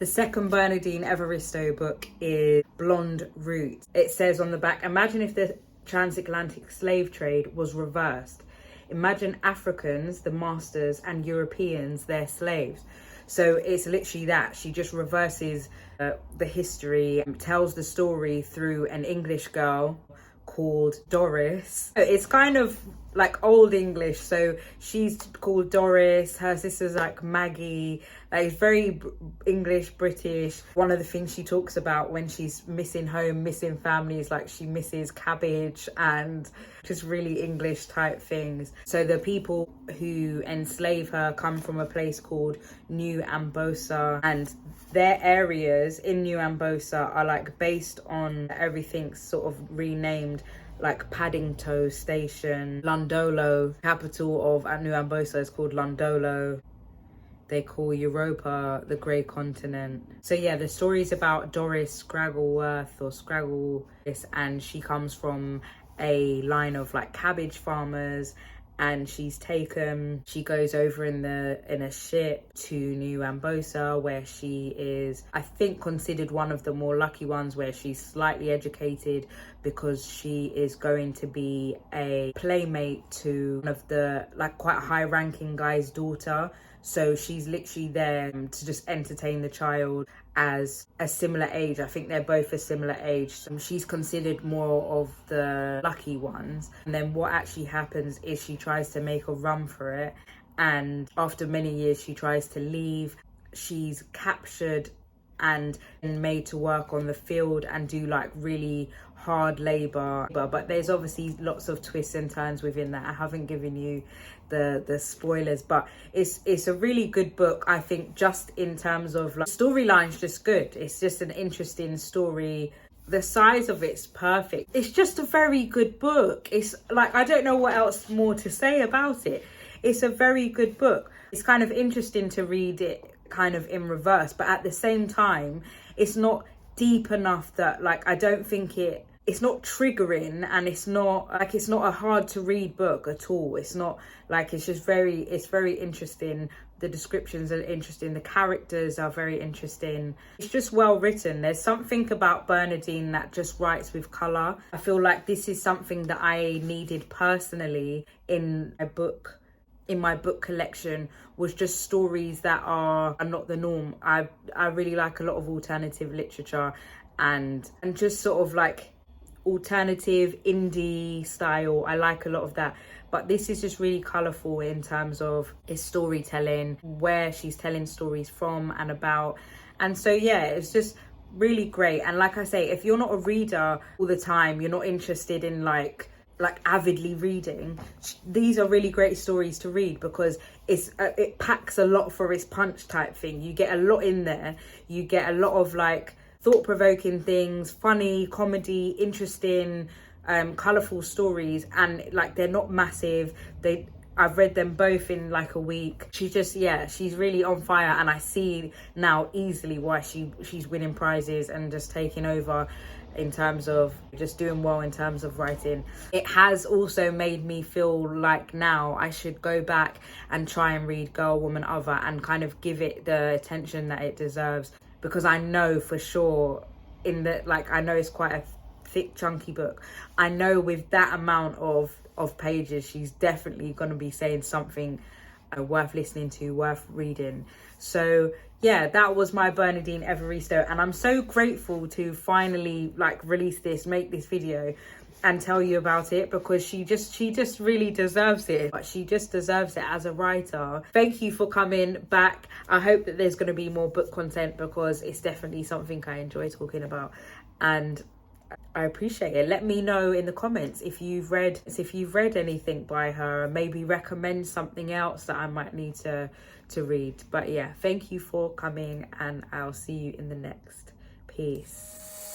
The second Bernardine Evaristo book is Blonde Route. It says on the back, imagine if the transatlantic slave trade was reversed. Imagine Africans, the masters, and Europeans, their slaves. So it's literally that. She just reverses the history, tells the story through an English girl called Doris. It's kind of like old English, so she's called Doris, her sister's like Maggie. It's very English, British. One of the things she talks about when she's missing home, missing family, is like she misses cabbage and just really English type things. So the people who enslave her come from a place called New Ambosa, and their areas in New Ambosa are like based on everything sort of renamed, like Paddington Station, Londolo, capital of New Ambosa is called Londolo. They call Europa the Grey Continent. So yeah, the story is about Doris Scraggleworth or Scraggle, and she comes from a line of like cabbage farmers, and she goes over in a ship to New Ambosa, where she is, I think, considered one of the more lucky ones, where she's slightly educated because she is going to be a playmate to one of the like quite high ranking guy's daughter. So she's literally there to just entertain the child as a similar age. I think they're both a similar age. So she's considered more of the lucky ones. And then what actually happens is she tries to make a run for it. And after many years, she tries to leave. She's captured and made to work on the field and do like really hard labor. But there's obviously lots of twists and turns within that. I haven't given you the spoilers, but it's a really good book. I think just in terms of like storyline's just good. It's just an interesting story. The size of it's perfect. It's just a very good book. It's like, I don't know what else more to say about it. It's a very good book. It's kind of interesting to read it kind of in reverse, but at the same time it's not deep enough that like I don't think it's not triggering, and it's not a hard to read book at all. It's not like, it's very interesting. The descriptions are interesting, the characters are very interesting. It's just well written. There's something about Bernardine that just writes with colour. I feel like this is something that I needed personally in my book collection, was just stories that are not the norm. I really like a lot of alternative literature and just sort of like alternative indie style. I like a lot of that, but this is just really colourful in terms of its storytelling, where she's telling stories from and about. And so yeah, it's just really great. And like I say, if you're not a reader all the time, you're not interested in like avidly reading, these are really great stories to read, because it packs a lot for its punch type thing. You get a lot in there. You get a lot of like thought-provoking things, funny, comedy, interesting, colourful stories, and like they're not massive. I've read them both in like a week. She's really on fire, and I see now easily why she's winning prizes and just taking over in terms of just doing well in terms of writing. It has also made me feel like now I should go back and try and read Girl, Woman, Other and kind of give it the attention that it deserves, because I know for sure I know it's quite a thick, chunky book. I know with that amount of pages, she's definitely going to be saying something worth listening to, worth reading. So yeah, that was my Bernardine Evaristo, and I'm so grateful to finally like make this video and tell you about it, because she just really deserves it. But she just deserves it as a writer. Thank you for coming back. I hope that there's going to be more book content, because it's definitely something I enjoy talking about, and I appreciate it. Let me know in the comments if you've read anything by her, and maybe recommend something else that I might need to read. But yeah, thank you for coming, and I'll see you in the next. Peace.